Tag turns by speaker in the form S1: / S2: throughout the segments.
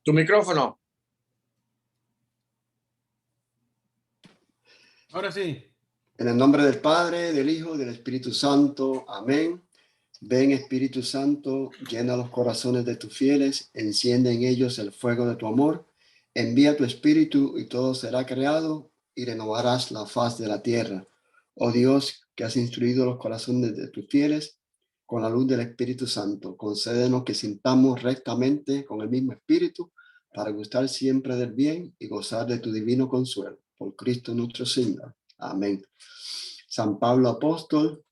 S1: Tu micrófono.
S2: Ahora sí.
S3: En el nombre del Padre, del Hijo y del Espíritu Santo. Amén. Ven, Espíritu Santo, llena los corazones de tus fieles, enciende en ellos el fuego de tu amor. Envía tu Espíritu y todo será creado y renovarás la faz de la tierra. Oh Dios, que has instruido los corazones de tus fieles con la luz del Espíritu Santo, concédenos que sintamos rectamente con el mismo Espíritu para gustar siempre del bien y gozar de tu divino consuelo. Por Cristo nuestro Señor. Amén. San Pablo Apóstol,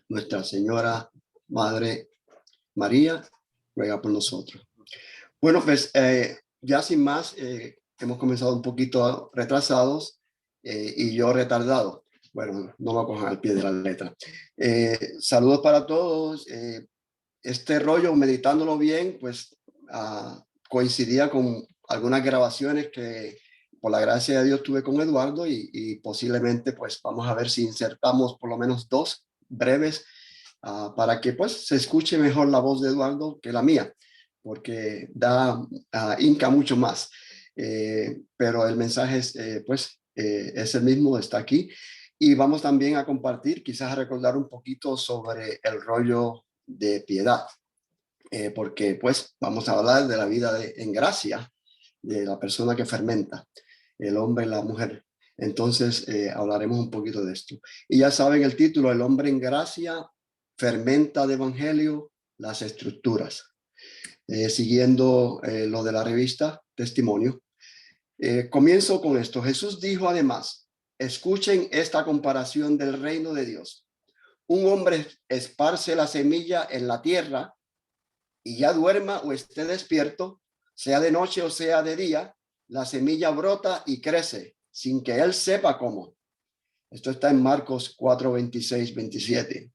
S3: Nuestra Señora Madre María, ruega por nosotros. Bueno, pues ya sin más, hemos comenzado un poquito retrasados y yo retardado. Bueno, no me cojan al pie de la letra. Saludos para todos. Este rollo, meditándolo bien, pues coincidía con algunas grabaciones que por la gracia de Dios tuve con Eduardo y posiblemente pues vamos a ver si insertamos por lo menos dos breves para que pues se escuche mejor la voz de Eduardo que la mía, porque hinca mucho más. Pero el mensaje es, es el mismo, está aquí. Y vamos también a compartir, quizás a recordar un poquito sobre el rollo de piedad, porque pues vamos a hablar de la vida en gracia, de la persona que fermenta, el hombre y la mujer. Entonces hablaremos un poquito de esto. Y ya saben el título, el hombre en gracia fermenta de evangelio las estructuras. Siguiendo lo de la revista Testimonio. Comienzo con esto. Jesús dijo además, escuchen esta comparación del reino de Dios. Un hombre esparce la semilla en la tierra y ya duerma o esté despierto, sea de noche o sea de día, la semilla brota y crece sin que él sepa cómo. Esto está en Marcos 4, 26, 27.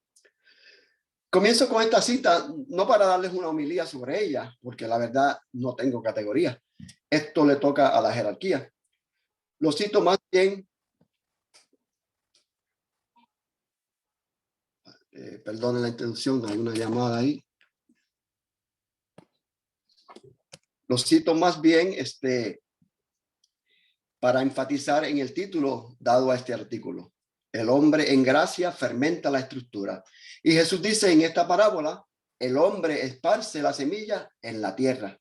S3: Comienzo con esta cita, no para darles una homilía sobre ella, porque la verdad no tengo categoría. Esto le toca a la jerarquía. Lo cito más bien, perdonen la interrupción, hay una llamada ahí. Lo cito más bien para enfatizar en el título dado a este artículo. El hombre en gracia fermenta la estructura. Y Jesús dice en esta parábola, el hombre esparce la semilla en la tierra.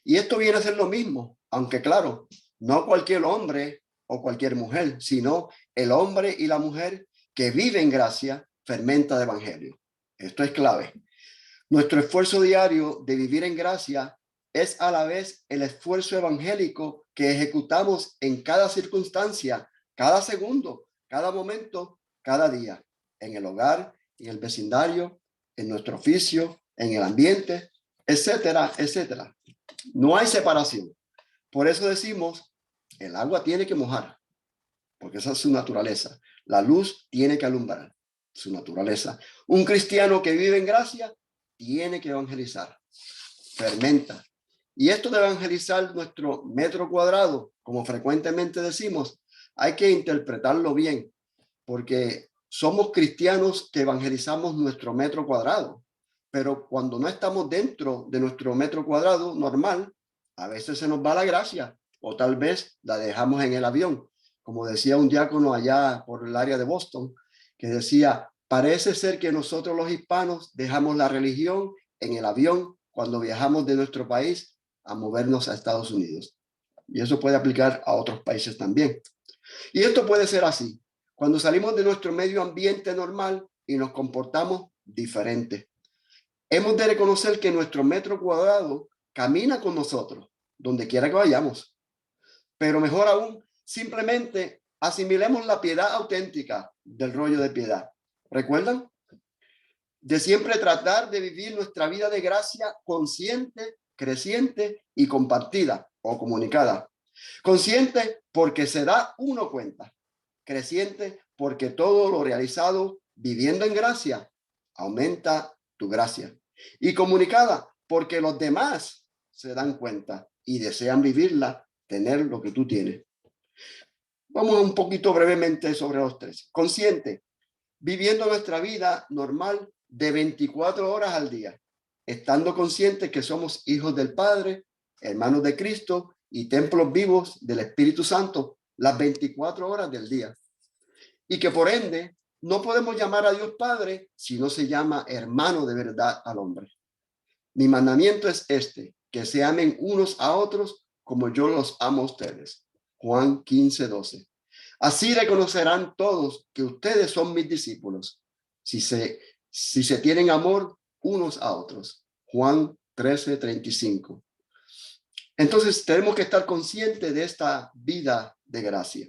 S3: Y esto viene a ser lo mismo, aunque claro, no cualquier hombre o cualquier mujer, sino el hombre y la mujer que vive en gracia fermenta el evangelio. Esto es clave. Nuestro esfuerzo diario de vivir en gracia es a la vez el esfuerzo evangélico que ejecutamos en cada circunstancia, cada segundo, cada momento, cada día, en el hogar, en el vecindario, en nuestro oficio, en el ambiente, etcétera, etcétera. No hay separación. Por eso decimos, el agua tiene que mojar, porque esa es su naturaleza. La luz tiene que alumbrar, su naturaleza. Un cristiano que vive en gracia tiene que evangelizar, fermenta. Y esto de evangelizar nuestro metro cuadrado, como frecuentemente decimos, hay que interpretarlo bien, porque somos cristianos que evangelizamos nuestro metro cuadrado, pero cuando no estamos dentro de nuestro metro cuadrado normal, a veces se nos va la gracia, o tal vez la dejamos en el avión, como decía un diácono allá por el área de Boston, que decía, parece ser que nosotros los hispanos dejamos la religión en el avión cuando viajamos de nuestro país a movernos a Estados Unidos. Y eso puede aplicar a otros países también. Y esto puede ser así, cuando salimos de nuestro medio ambiente normal y nos comportamos diferente. Hemos de reconocer que nuestro metro cuadrado camina con nosotros, donde quiera que vayamos. Pero mejor aún, simplemente asimilemos la piedad auténtica del rollo de piedad. ¿Recuerdan? De siempre tratar de vivir nuestra vida de gracia consciente, creciente y compartida o comunicada. Consciente porque se da uno cuenta. Creciente porque todo lo realizado viviendo en gracia aumenta tu gracia. Y comunicada porque los demás se dan cuenta y desean vivirla, tener lo que tú tienes. Vamos un poquito brevemente sobre los tres. Consciente, viviendo nuestra vida normal de 24 horas al día, estando conscientes que somos hijos del Padre hermanos de Cristo y templos vivos del Espíritu Santo las 24 horas del día. Y que por ende no podemos llamar a Dios Padre si no se llama hermano de verdad al hombre. Mi mandamiento es este, que se amen unos a otros como yo los amo a ustedes. Juan 15:12. Así reconocerán todos que ustedes son mis discípulos, si se tienen amor unos a otros. Juan 13:35. Entonces tenemos que estar conscientes de esta vida de gracia.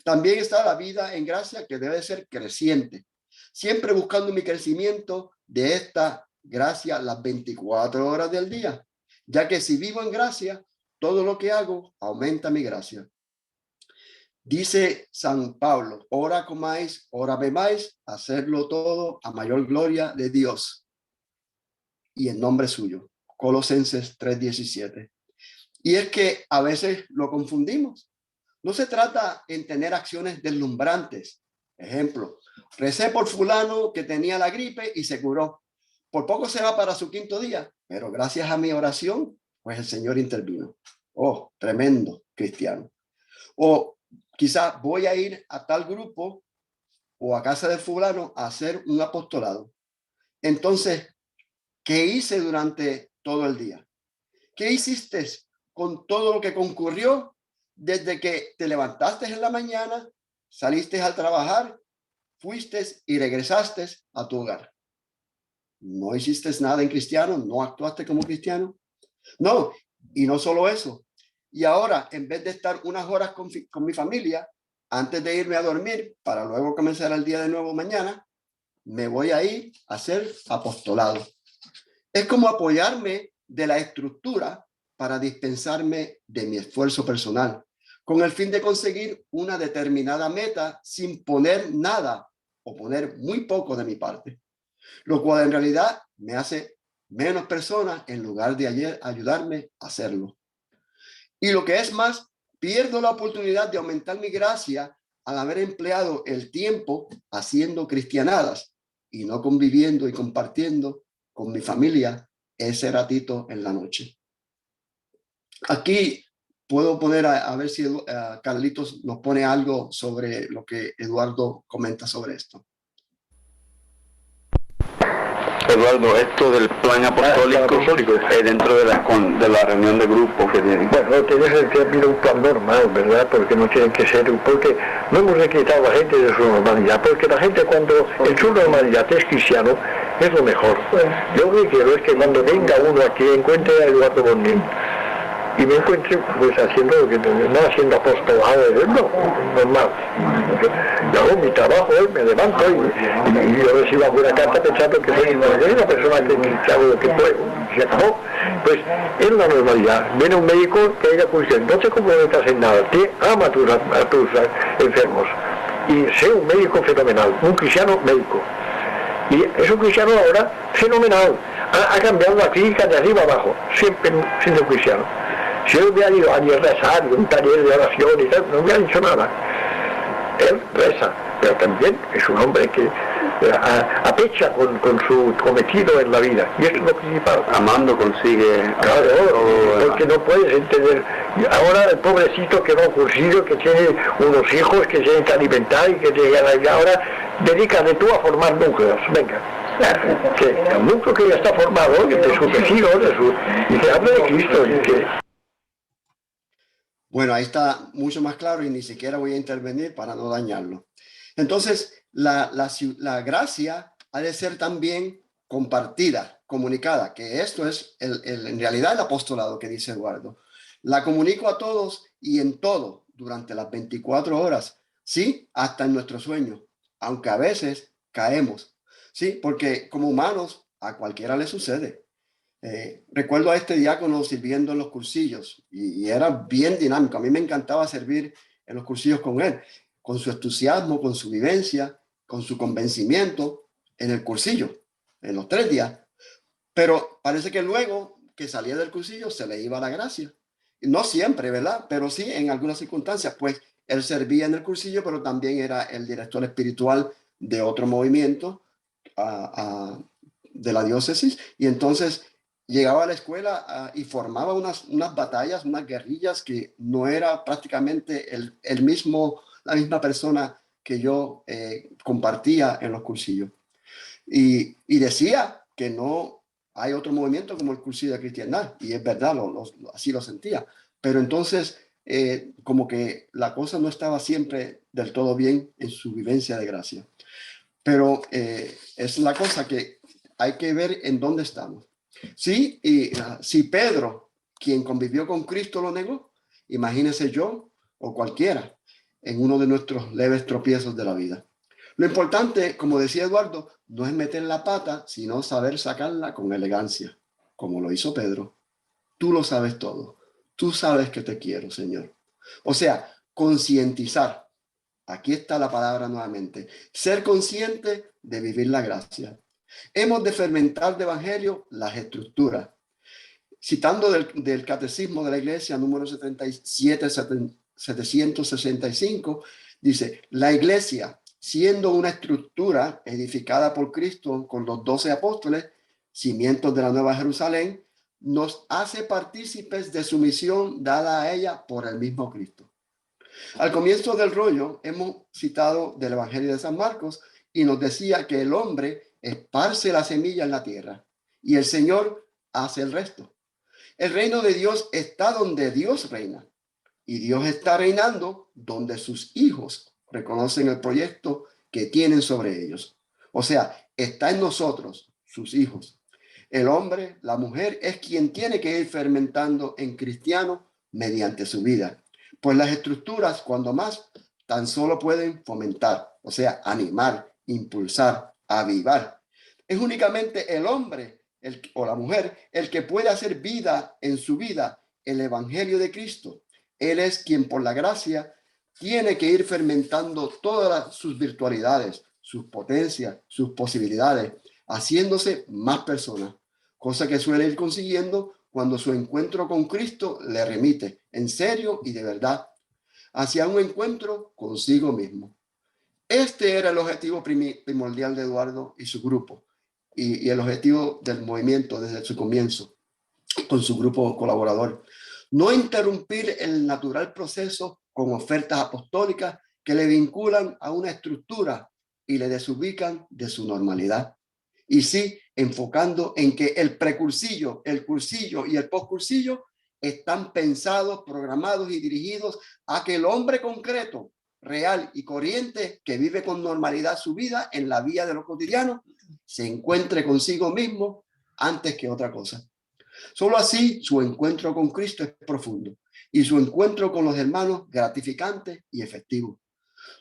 S3: También está la vida en gracia, que debe ser creciente, siempre buscando mi crecimiento de esta gracia las 24 horas del día, ya que si vivo en gracia, todo lo que hago aumenta mi gracia. Dice San Pablo, ora comáis, ora bebáis, hacerlo todo a mayor gloria de Dios y en nombre suyo. Colosenses 3:17. Y es que a veces lo confundimos. No se trata en tener acciones deslumbrantes. Ejemplo, recé por fulano que tenía la gripe y se curó. Por poco se va para su 5.º día, pero gracias a mi oración, pues el Señor intervino. Oh, tremendo cristiano. O quizás voy a ir a tal grupo o a casa de fulano a hacer un apostolado. Entonces, ¿qué hice durante todo el día? ¿Qué hiciste con todo lo que concurrió desde que te levantaste en la mañana, saliste al trabajar, fuiste y regresaste a tu hogar? ¿No hiciste nada en cristiano? ¿No actuaste como cristiano? No, y no solo eso. Y ahora, en vez de estar unas horas con mi familia, antes de irme a dormir, para luego comenzar el día de nuevo mañana, me voy a ir a hacer apostolado. Es como apoyarme de la estructura para dispensarme de mi esfuerzo personal, con el fin de conseguir una determinada meta sin poner nada o poner muy poco de mi parte, lo cual en realidad me hace menos persona en lugar de ayudarme a hacerlo. Y lo que es más, pierdo la oportunidad de aumentar mi gracia al haber empleado el tiempo haciendo cristianadas y no conviviendo y compartiendo con mi familia ese ratito en la noche. Aquí puedo poner a ver si Carlitos nos pone algo sobre lo que Eduardo comenta sobre esto.
S1: Eduardo, esto del plan apostólico, dentro de la reunión de grupo que tienen.
S2: Bueno, tiene que haber un plan normal, ¿verdad? Porque no tiene que ser, porque no hemos requitado a la gente de su normalidad, porque la gente cuando en su normalidad es cristiano, es lo mejor. Yo lo que quiero es que cuando venga uno aquí encuentre a Eduardo Bonnín y me encuentre pues haciendo lo que no haciendo apostolado, no, normal. Yo hago mi trabajo, me levanto y yo recibo alguna carta pensando que soy una persona que hago lo que puedo, se acabó. Pues en la normalidad viene un médico que haya función, no te comprometas en nada, te ama a tus enfermos y sé un médico fenomenal, un cristiano médico. Y es un cristiano ahora fenomenal, ha cambiado la clínica de arriba abajo, siempre siendo cristiano. Si él hubiera ido a ni rezar, un taller de oración y tal, no hubiera dicho nada. Él reza, pero también es un hombre que apecha con su cometido en la vida. Y eso es lo principal.
S1: Amando consigue...
S2: Claro, porque no puedes entender. Ahora el pobrecito que va a un cursillo, que tiene unos hijos que tienen que alimentar y que llegan allá, ahora dedícate tú a formar núcleos, venga. Que el núcleo que ya está formado, de sus vecinos, y se habla de Cristo. Y que...
S3: Bueno, ahí está mucho más claro y ni siquiera voy a intervenir para no dañarlo. Entonces, la gracia ha de ser también compartida, comunicada, que esto es en realidad el apostolado que dice Eduardo. La comunico a todos y en todo durante las 24 horas, sí, hasta en nuestro sueño, aunque a veces caemos, sí, porque como humanos a cualquiera le sucede. Recuerdo a este diácono sirviendo en los cursillos y era bien dinámico. A mí me encantaba servir en los cursillos con él, con su entusiasmo, con su vivencia, con su convencimiento en el cursillo, en los 3 días. Pero parece que luego que salía del cursillo se le iba la gracia. No siempre, ¿verdad? Pero sí en algunas circunstancias, pues él servía en el cursillo, pero también era el director espiritual de otro movimiento de la diócesis. Y entonces llegaba a la escuela y formaba unas batallas, unas guerrillas que no era prácticamente la misma persona que yo compartía en los cursillos. Y decía que no hay otro movimiento como el cursillo de cristiandad, y es verdad, así lo sentía. Pero entonces, como que la cosa no estaba siempre del todo bien en su vivencia de gracia. Pero es la cosa que hay que ver en dónde estamos. Sí, si Pedro, quien convivió con Cristo, lo negó, imagínese yo o cualquiera en uno de nuestros leves tropiezos de la vida. Lo importante, como decía Eduardo, no es meter la pata, sino saber sacarla con elegancia, como lo hizo Pedro. Tú lo sabes todo. Tú sabes que te quiero, Señor. O sea, concientizar. Aquí está la palabra nuevamente. Ser consciente de vivir la gracia. Hemos de fermentar de evangelio las estructuras. Citando del Catecismo de la Iglesia, número 77, 765, dice, la Iglesia, siendo una estructura edificada por Cristo con los 12 apóstoles, cimientos de la Nueva Jerusalén, nos hace partícipes de su misión dada a ella por el mismo Cristo. Al comienzo del rollo hemos citado del Evangelio de San Marcos y nos decía que el hombre esparce la semilla en la tierra y el Señor hace el resto. El reino de Dios está donde Dios reina y Dios está reinando donde sus hijos reconocen el proyecto que tienen sobre ellos. O sea, está en nosotros, sus hijos. El hombre, la mujer, es quien tiene que ir fermentando en cristiano mediante su vida. Pues las estructuras, cuando más, tan solo pueden fomentar, o sea, animar, impulsar, avivar. Es únicamente el hombre o la mujer el que puede hacer vida en su vida el evangelio de Cristo. Él es quien por la gracia tiene que ir fermentando todas sus virtualidades, sus potencias, sus posibilidades, haciéndose más persona, cosa que suele ir consiguiendo cuando su encuentro con Cristo le remite en serio y de verdad hacia un encuentro consigo mismo. Este era el objetivo primordial de Eduardo y su grupo y el objetivo del movimiento desde su comienzo con su grupo colaborador. No interrumpir el natural proceso con ofertas apostólicas que le vinculan a una estructura y le desubican de su normalidad. Y sí, enfocando en que el precursillo, el cursillo y el postcursillo están pensados, programados y dirigidos a que el hombre concreto, real y corriente que vive con normalidad su vida en la vía de lo cotidiano, se encuentre consigo mismo antes que otra cosa. Solo así su encuentro con Cristo es profundo y su encuentro con los hermanos gratificante y efectivo.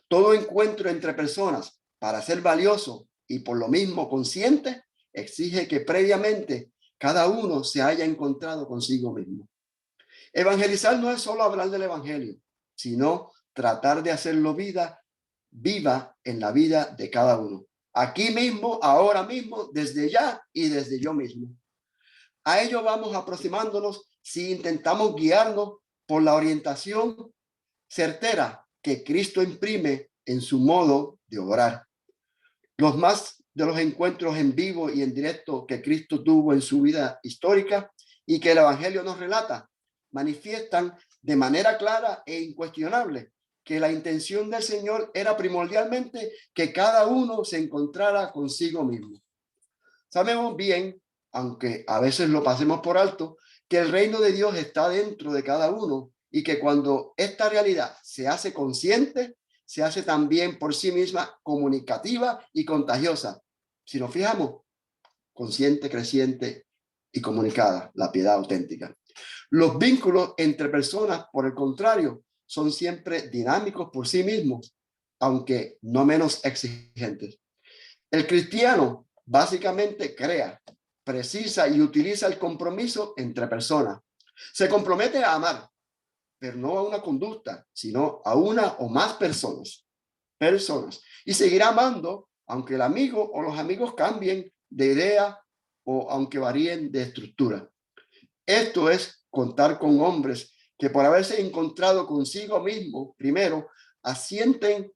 S3: Todo encuentro entre personas, para ser valioso y por lo mismo consciente, exige que previamente cada uno se haya encontrado consigo mismo. Evangelizar no es solo hablar del evangelio, sino tratar de hacerlo viva en la vida de cada uno. Aquí mismo, ahora mismo, desde ya y desde yo mismo. A ello vamos aproximándonos si intentamos guiarnos por la orientación certera que Cristo imprime en su modo de obrar. Los más de los encuentros en vivo y en directo que Cristo tuvo en su vida histórica y que el Evangelio nos relata, manifiestan de manera clara e incuestionable que la intención del Señor era primordialmente que cada uno se encontrara consigo mismo. Sabemos bien, aunque a veces lo pasemos por alto, que el reino de Dios está dentro de cada uno y que cuando esta realidad se hace consciente, se hace también por sí misma comunicativa y contagiosa. Si nos fijamos, consciente, creciente y comunicada, la piedad auténtica. Los vínculos entre personas, por el contrario, son siempre dinámicos por sí mismos, aunque no menos exigentes. El cristiano básicamente crea, precisa y utiliza el compromiso entre personas. Se compromete a amar, pero no a una conducta, sino a una o más personas. Y seguirá amando, aunque el amigo o los amigos cambien de idea o aunque varíen de estructura. Esto es contar con hombres que por haberse encontrado consigo mismo, primero, asienten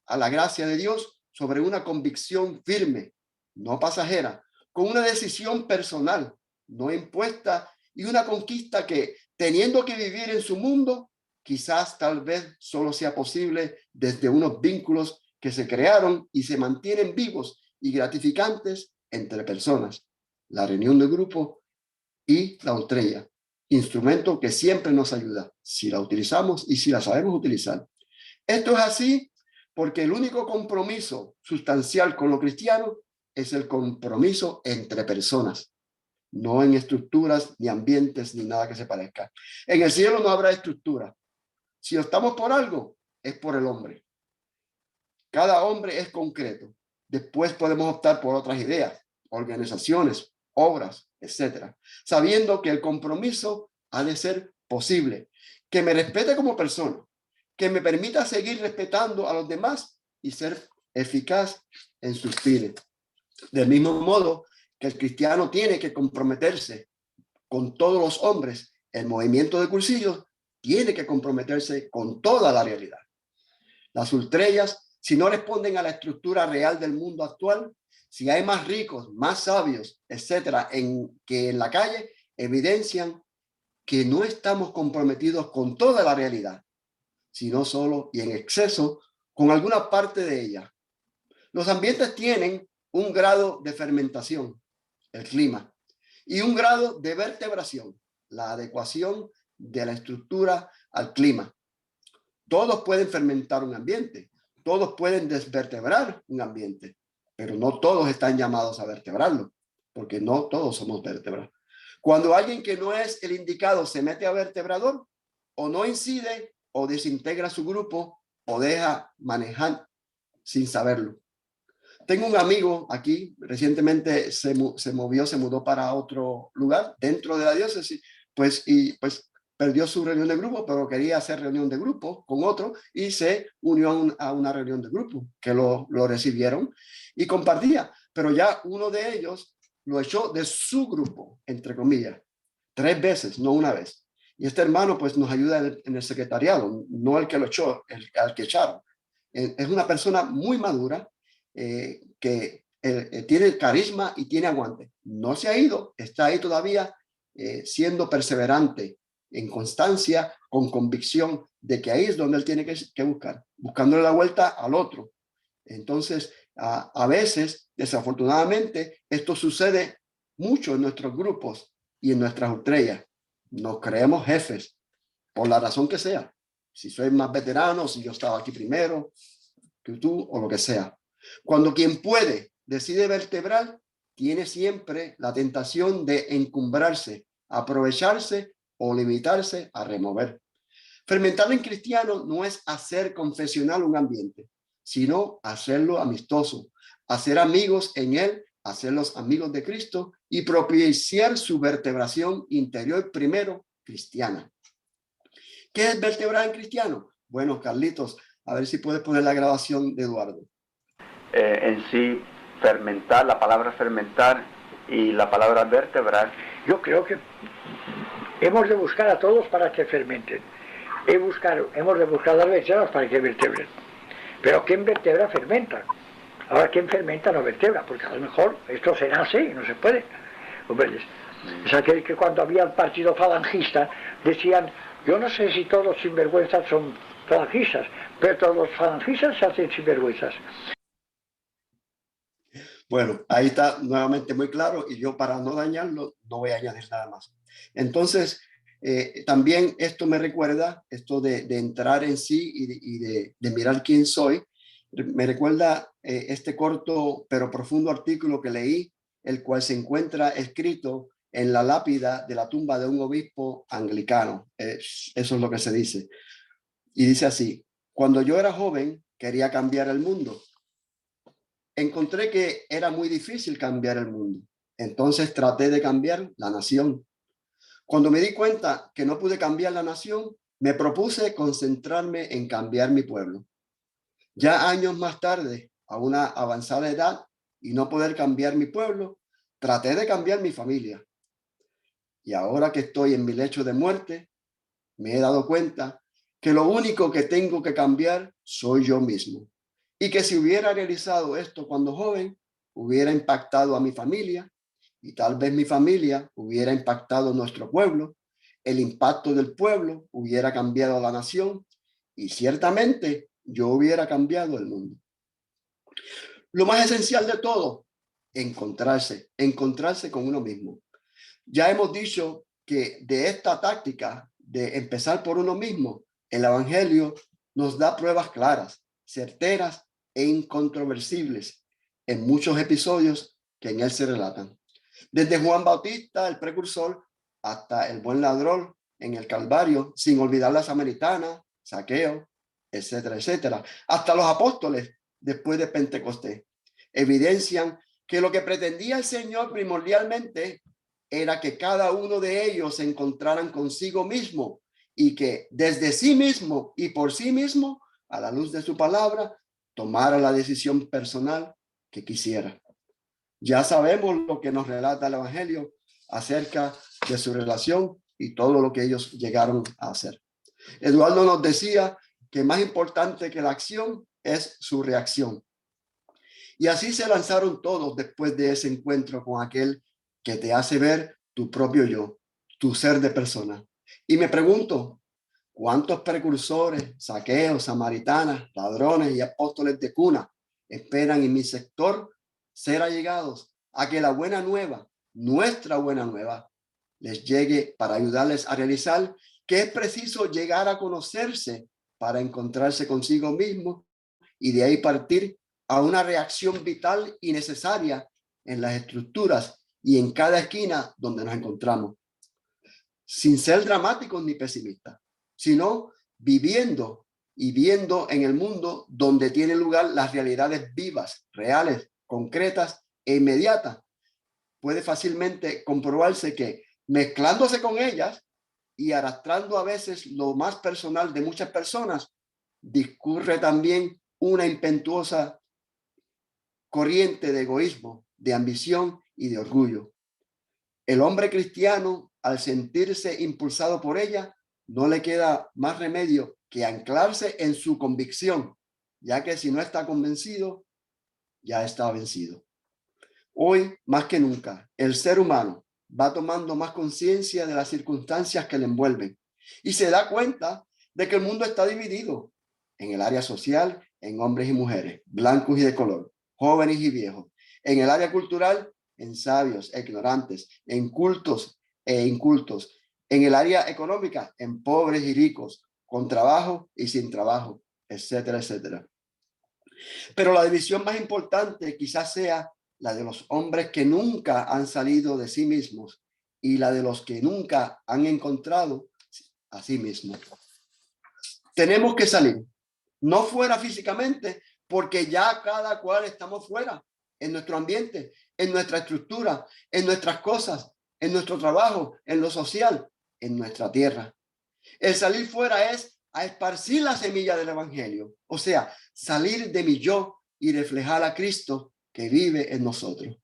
S3: a la gracia de Dios sobre una convicción firme, no pasajera, con una decisión personal no impuesta, y una conquista que, teniendo que vivir en su mundo, quizás tal vez solo sea posible desde unos vínculos que se crearon y se mantienen vivos y gratificantes entre personas. La reunión de grupo y la ultrella, instrumento que siempre nos ayuda si la utilizamos y si la sabemos utilizar. Esto es así porque el único compromiso sustancial con lo cristiano es el compromiso entre personas, no en estructuras, ni ambientes, ni nada que se parezca. En el cielo no habrá estructura. Si optamos por algo, es por el hombre. Cada hombre es concreto. Después podemos optar por otras ideas, organizaciones, obras, etcétera, sabiendo que el compromiso ha de ser posible, que me respete como persona, que me permita seguir respetando a los demás y ser eficaz en sus fines. Del mismo modo que el cristiano tiene que comprometerse con todos los hombres, el movimiento de cursillos tiene que comprometerse con toda la realidad. Las ultrellas, si no responden a la estructura real del mundo actual, si hay más ricos, más sabios, etcétera, que en la calle, evidencian que no estamos comprometidos con toda la realidad, sino solo y en exceso con alguna parte de ella. Los ambientes tienen un grado de fermentación, el clima, y un grado de vertebración, la adecuación de la estructura al clima. Todos pueden fermentar un ambiente, todos pueden desvertebrar un ambiente, pero no todos están llamados a vertebrarlo, porque no todos somos vértebras. Cuando alguien que no es el indicado se mete a vertebrador, o no incide, o desintegra su grupo, o deja manejar sin saberlo. Tengo un amigo aquí, recientemente se mudó para otro lugar dentro de la diócesis, pues perdió su reunión de grupo, pero quería hacer reunión de grupo con otro y se unió a una reunión de grupo que lo recibieron y compartía, pero ya uno de ellos lo echó de su grupo, entre comillas, 3 veces, no una vez. Y este hermano pues nos ayuda en el secretariado, no el que lo echó, al que echaron. Es una persona muy madura, que tiene carisma y tiene aguante. No se ha ido, está ahí todavía, siendo perseverante, en constancia, con convicción de que ahí es donde él tiene que buscar, buscándole la vuelta al otro. Entonces, a veces, desafortunadamente, esto sucede mucho en nuestros grupos y en nuestras ultrellas. Nos creemos jefes, por la razón que sea. Si soy más veterano, si yo estaba aquí primero que tú, o lo que sea. Cuando quien puede decide vertebrar, tiene siempre la tentación de encumbrarse, aprovecharse o limitarse a remover. Fermentar en cristiano no es hacer confesional un ambiente, sino hacerlo amistoso, hacer amigos en él, hacerlos amigos de Cristo y propiciar su vertebración interior primero cristiana. ¿Qué es vertebrar en cristiano? Bueno, Carlitos, a ver si puedes poner la grabación de Eduardo.
S1: En sí, fermentar, la palabra fermentar y la palabra vertebrar.
S2: Yo creo que hemos de buscar a todos para que fermenten. Hemos de buscar a las vertebras para que vertebren. Pero ¿quién vertebra fermenta? Ahora, ¿quién fermenta no vertebra? Porque a lo mejor esto será así, no se puede. Hombre, es aquel que cuando había el partido falangista decían, yo no sé si todos sinvergüenzas son falangistas, pero todos los falangistas se hacen sinvergüenzas.
S3: Bueno, ahí está nuevamente muy claro y yo para no dañarlo no voy a añadir nada más. Entonces, también esto me recuerda, esto de entrar en sí y de mirar quién soy, me recuerda este corto pero profundo artículo que leí, el cual se encuentra escrito en la lápida de la tumba de un obispo anglicano. Eso es lo que se dice. Y dice así: cuando yo era joven quería cambiar el mundo. Encontré que era muy difícil cambiar el mundo. Entonces traté de cambiar la nación. Cuando me di cuenta que no pude cambiar la nación, me propuse concentrarme en cambiar mi pueblo. Ya años más tarde, a una avanzada edad y no poder cambiar mi pueblo, traté de cambiar mi familia. Y ahora que estoy en mi lecho de muerte, me he dado cuenta que lo único que tengo que cambiar soy yo mismo. Y que si hubiera realizado esto cuando joven, hubiera impactado a mi familia y tal vez mi familia hubiera impactado nuestro pueblo, el impacto del pueblo hubiera cambiado la nación y ciertamente yo hubiera cambiado el mundo. Lo más esencial de todo, encontrarse con uno mismo. Ya hemos dicho que de esta táctica de empezar por uno mismo, el Evangelio nos da pruebas claras, certeras e incontroversibles en muchos episodios que en él se relatan. Desde Juan Bautista, el precursor, hasta el buen ladrón en el Calvario, sin olvidar la samaritana, Zaqueo, etcétera, etcétera, hasta los apóstoles después de Pentecostés, evidencian que lo que pretendía el Señor primordialmente era que cada uno de ellos se encontraran consigo mismo y que desde sí mismo y por sí mismo, a la luz de su palabra, tomara la decisión personal que quisiera. Ya sabemos lo que nos relata el Evangelio acerca de su relación y todo lo que ellos llegaron a hacer. Eduardo nos decía que más importante que la acción es su reacción. Y así se lanzaron todos después de ese encuentro con aquel que te hace ver tu propio yo, tu ser de persona. Y me pregunto, ¿cuántos precursores, saqueos, samaritanas, ladrones y apóstoles de cuna esperan en mi sector ser allegados a que la buena nueva, nuestra buena nueva, les llegue para ayudarles a realizar que es preciso llegar a conocerse para encontrarse consigo mismo y de ahí partir a una reacción vital y necesaria en las estructuras y en cada esquina donde nos encontramos, sin ser dramáticos ni pesimistas, sino viviendo y viendo en el mundo donde tienen lugar las realidades vivas, reales, concretas e inmediatas. Puede fácilmente comprobarse que mezclándose con ellas y arrastrando a veces lo más personal de muchas personas, discurre también una impetuosa corriente de egoísmo, de ambición y de orgullo. El hombre cristiano, al sentirse impulsado por ella, no le queda más remedio que anclarse en su convicción, ya que si no está convencido, ya está vencido. Hoy, más que nunca, el ser humano va tomando más conciencia de las circunstancias que le envuelven y se da cuenta de que el mundo está dividido en el área social, en hombres y mujeres, blancos y de color, jóvenes y viejos, en el área cultural, en sabios e ignorantes, en cultos e incultos, en el área económica, en pobres y ricos, con trabajo y sin trabajo, etcétera, etcétera. Pero la división más importante quizás sea la de los hombres que nunca han salido de sí mismos y la de los que nunca han encontrado a sí mismos. Tenemos que salir, no fuera físicamente, porque ya cada cual estamos fuera, en nuestro ambiente, en nuestra estructura, en nuestras cosas, en nuestro trabajo, en lo social, en nuestra tierra. El salir fuera es a esparcir la semilla del evangelio, o sea, salir de mi yo y reflejar a Cristo que vive en nosotros.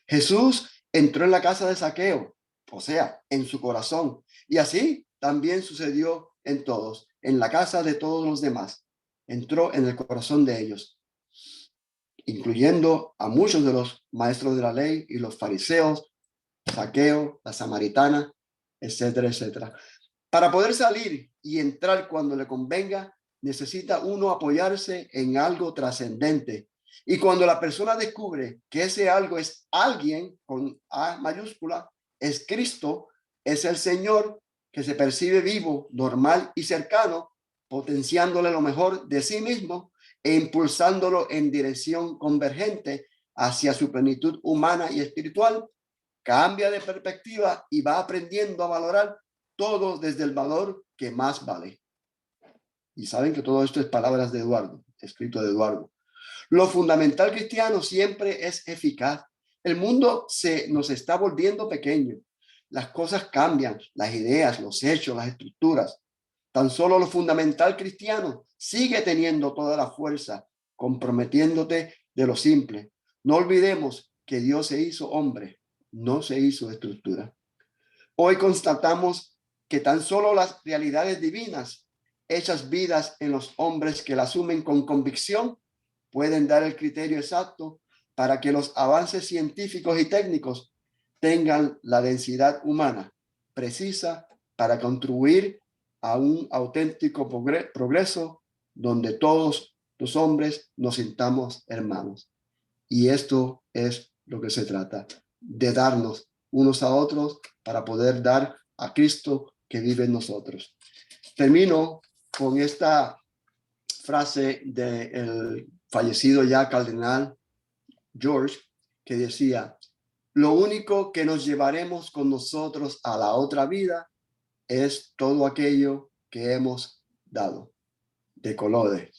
S3: Jesús entró en la casa de Zaqueo, o sea, en su corazón, y así también sucedió en todos, en la casa de todos los demás. Entró en el corazón de ellos, incluyendo a muchos de los maestros de la ley y los fariseos, Zaqueo, la samaritana, etcétera, etcétera. Para poder salir y entrar cuando le convenga, necesita uno apoyarse en algo trascendente. Y cuando la persona descubre que ese algo es alguien con A mayúscula, es Cristo, es el Señor que se percibe vivo, normal y cercano, potenciándole lo mejor de sí mismo e impulsándolo en dirección convergente hacia su plenitud humana y espiritual, cambia de perspectiva y va aprendiendo a valorar todo desde el valor que más vale. Y saben que todo esto es palabras de Eduardo, escrito de Eduardo. Lo fundamental cristiano siempre es eficaz. El mundo nos está volviendo pequeño. Las cosas cambian, las ideas, los hechos, las estructuras. Tan solo lo fundamental cristiano sigue teniendo toda la fuerza, comprometiéndote de lo simple. No olvidemos que Dios se hizo hombre, no se hizo estructura. Hoy constatamos que tan solo las realidades divinas, hechas vidas en los hombres que la asumen con convicción, pueden dar el criterio exacto para que los avances científicos y técnicos tengan la densidad humana precisa para contribuir a un auténtico progreso donde todos los hombres nos sintamos hermanos. Y esto es lo que se trata, de darnos unos a otros para poder dar a Cristo que vive en nosotros. Termino con esta frase del fallecido ya cardenal George, que decía: lo único que nos llevaremos con nosotros a la otra vida es todo aquello que hemos dado. De Collodi.